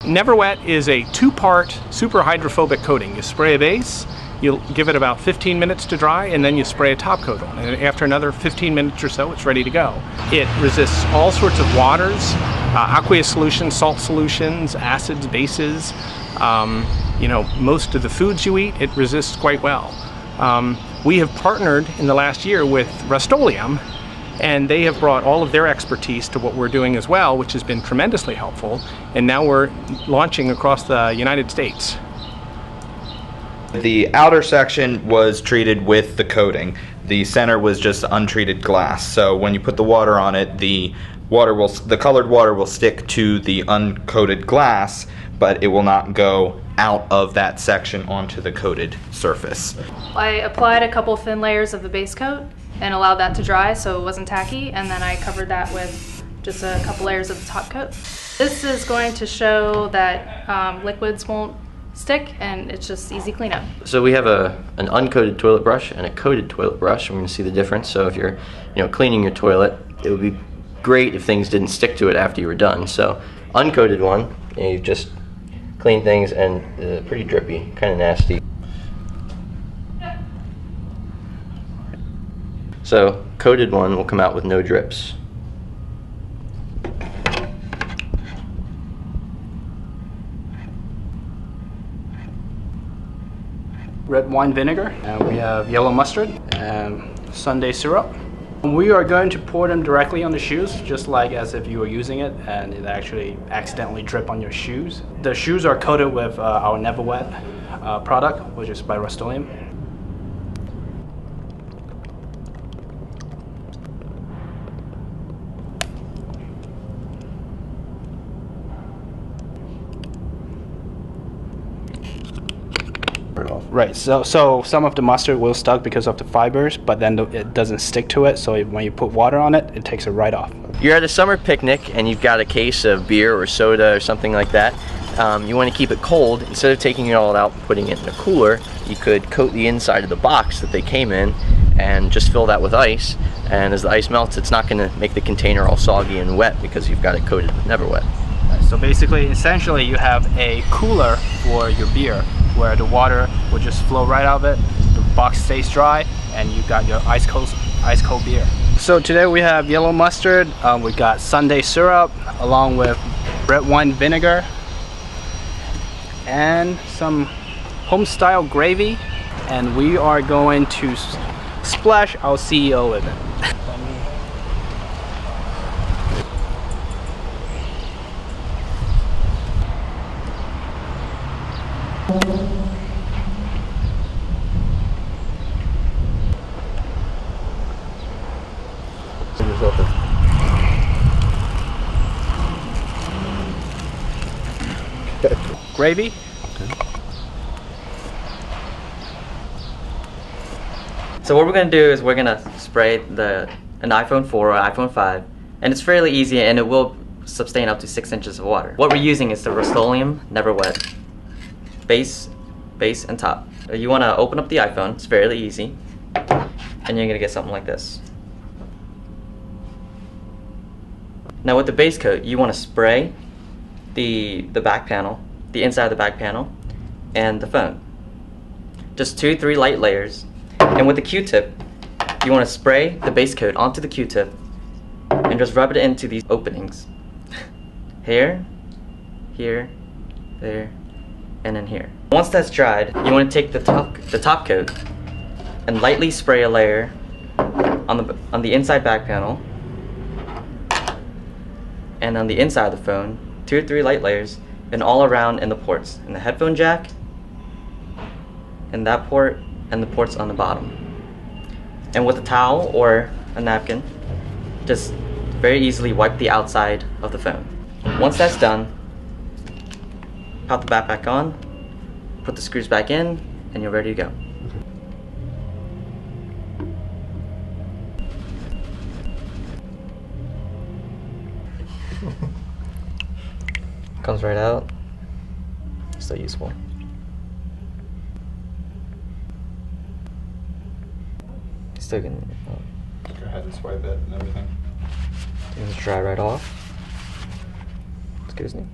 NeverWet is a two-part super hydrophobic coating. You spray a base, you'll give it about 15 minutes to dry, and then you spray a top coat on it. And after another 15 minutes or so, it's ready to go. It resists all sorts of waters, aqueous solutions, salt solutions, acids, bases. You know, most of the foods you eat, it resists quite well. We have partnered in the last year with Rust-Oleum, and they have brought all of their expertise to what we're doing as well, which has been tremendously helpful. And now we're launching across the United States. The outer section was treated with the coating. The center was just untreated glass. So when you put the water on it, the colored water will stick to the uncoated glass, but it will not go out of that section onto the coated surface. I applied a couple thin layers of the base coat and allowed that to dry so it wasn't tacky, and then I covered that with just a couple layers of the top coat. This is going to show that liquids won't stick, and it's just easy cleanup. So we have an uncoated toilet brush and a coated toilet brush. We're going to see the difference. So if you're cleaning your toilet, it would be great if things didn't stick to it after you were done. So uncoated one, you just clean things, and pretty drippy, kind of nasty. So coated one will come out with no drips. Red wine vinegar, and we have yellow mustard and Sunday syrup. We are going to pour them directly on the shoes, just like as if you were using it and it actually accidentally drip on your shoes. The shoes are coated with our NeverWet product, which is by Rust-Oleum. Right, so some of the mustard will stuck because of the fibers, but then it doesn't stick to it, so when you put water on it, it takes it right off. You're at a summer picnic and you've got a case of beer or soda or something like that. You want to keep it cold. Instead of taking it all out and putting it in a cooler, you could coat the inside of the box that they came in and just fill that with ice. And as the ice melts, it's not going to make the container all soggy and wet because you've got it coated with NeverWet. So basically, essentially, you have a cooler for your beer, where the water will just flow right out of it, the box stays dry, and you've got your ice cold beer. So today we have yellow mustard, we got Sunday syrup, along with red wine vinegar, and some home-style gravy, and we are going to splash our CEO with it. Gravy. Okay. So what we're going to do is we're going to spray an iPhone 4 or iPhone 5, and it's fairly easy, and it will sustain up to 6 inches of water. What we're using is the Rust-Oleum NeverWet base, and top. You want to open up the iPhone, it's fairly easy, and you're going to get something like this. Now with the base coat, you want to spray the back panel, the inside of the back panel, and the phone. Just 2-3 light layers. And with the Q-tip, you want to spray the base coat onto the Q-tip and just rub it into these openings. Here, here, there, and then here. Once that's dried, you want to take the top coat and lightly spray a layer on the inside back panel, and on the inside of the phone, 2 or 3 light layers, and all around in the ports, in the headphone jack, in that port, and the ports on the bottom. And with a towel or a napkin, just very easily wipe the outside of the phone. Once that's done, pop the back on, put the screws back in, and you're ready to go. Comes right out. So useful. Still gonna Go ahead and swipe it and everything. It's dry right off. Excuse me.